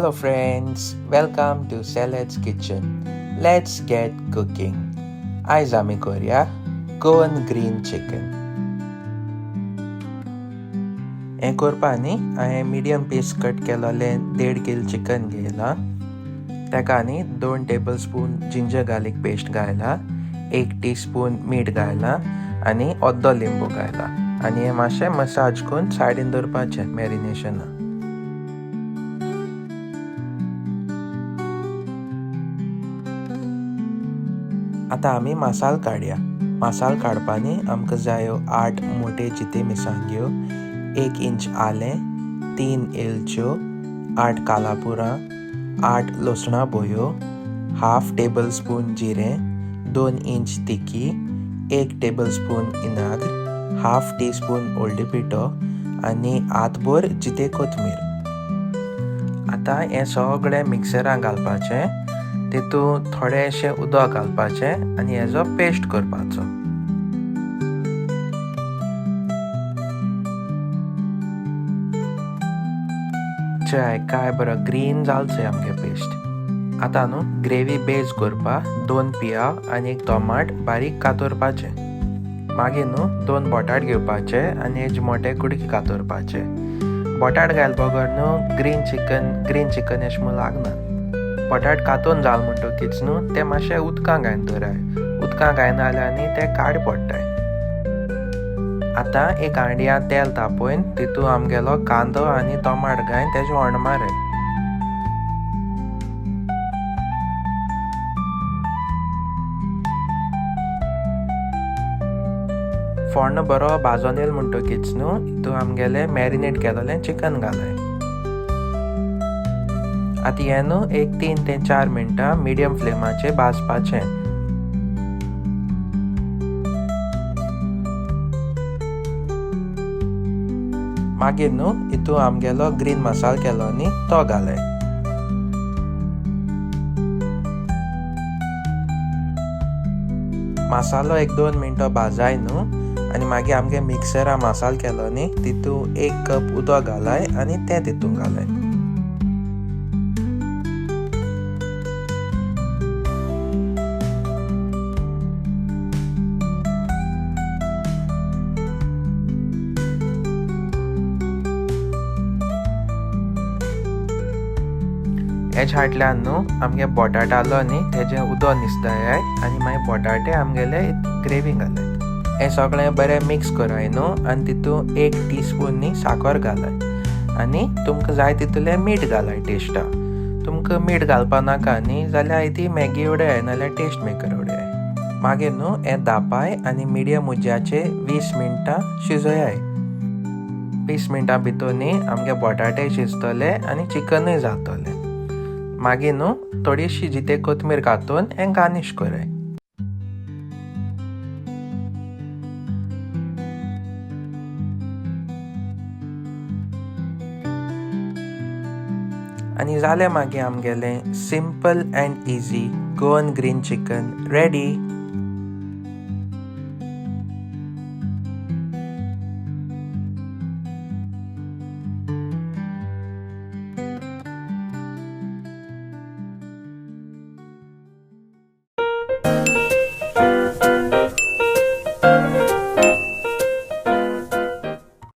Hello friends, welcome to Salad's Kitchen. Let's get cooking. Aयज आमी करूया Goan green chicken. हें करपा न्ही हांवें मिडियम पीस कट केलोलें 1.5 किल चिकन घेयलां. तेका न्ही 2 टेबलस्पून जिंजर गार्लिक पेस्ट घायला, 1 टीस्पून मीठ घायलां आनी अर्दो लिंबू घायला आनी हें मातशें मसाज करून सायडीन दवरपाचें मॅरिनेशना. आतां आमी मसालो काडया. मसालो काडपानी आमकां जायो 8 मोटे जिते मिरसांग्यो, 1 इंच आलें, 3 एलच्यो, 8 कालापुरां, 8 लसणा बोयो, हाफ टेबलस्पून जिरें, 2 इंच तिकी, 1 टेबलस्पून इनाग्र, हाफ टीस्पून हळदी पिठो आनी आतभर जिते कोथमीर. आतां हें सगळें मिक्सरान घालपाचें. तितून थोडेशें उदक घालपाचें आनी हेजो पेस्ट करपाचो. चाय काय बरो ग्रीन जालचें आमगे पेस्ट. आतां न्हू ग्रेवी बेज करपा 2 पियाव आनी 1 टोमाट बारीक कातरपाचें. मागीर न्हू 2 बटाट घेवपाचे आनी हेजे मोटे कुडके कातरपाचे. बटाट घायल बगर न्हू ग्रीन चिकन अशें म्हूण लागना. बटाट कातून जाल म्हणटकीच न्हू ते मातशें उदकां घायन दवराय. उदकां घायना जाल्यार न्ही ते काड पडटाय. आतां एक हांडयान तेल तापोवन तितून आमगेलो कांदो आनी टोमाट घायन तेजें होंड मारय. फोण्ण बरो भाजून येयलो म्हणटकीच न्हू हितून आमगेलें मॅरिनेट केलोलें चिकन घालाय. आतां हें न्हू एक 3 ते 4 मिनटां मिडियम फ्लेमाचेर भाजपाचें. मागीर न्हू हितून आमगेलो ग्रीन मसालो केलो न्ही तो घालाय. मसालो 1-2 मिनटां भाजाय न्हू आनी मागीर आमगे मिक्सरा मसालो केलो न्ही तितून 1 कप उदक घालाय आनी तें तितून घालाय. हेज हाटल्यान न्हू आमगे बटाट आलो न्ही तेजें उदक न्हिसताय आनी मागीर बटाटे आमगेले ग्रेवी घालाय. हें सगळें बरें मिक्स कराय न्हू आनी तितून 1 टीस्पून न्ही साकर घालाय आनी तुमकां जाय तितूलें मीठ घालाय टेस्टा. तुमकां मीठ घालपा नाका न्ही जाल्यार ती मॅगी उडय नाल्यार टेस्ट मेकर उडय. मागीर न्हू हें धापाय आनी मिडियम उज्याचेर 20 मिनटां शिजोयाय. 20 मिनटां भितर न्ही आमगे बटाटे शिजतले आनी चिकनूय जातलें. मागीर न्हू थोडीशी जिते कोथमीर घालून हें गार्निश कराय. आनी जालें मागीर आमगेलें simple and easy Goan green chicken ready.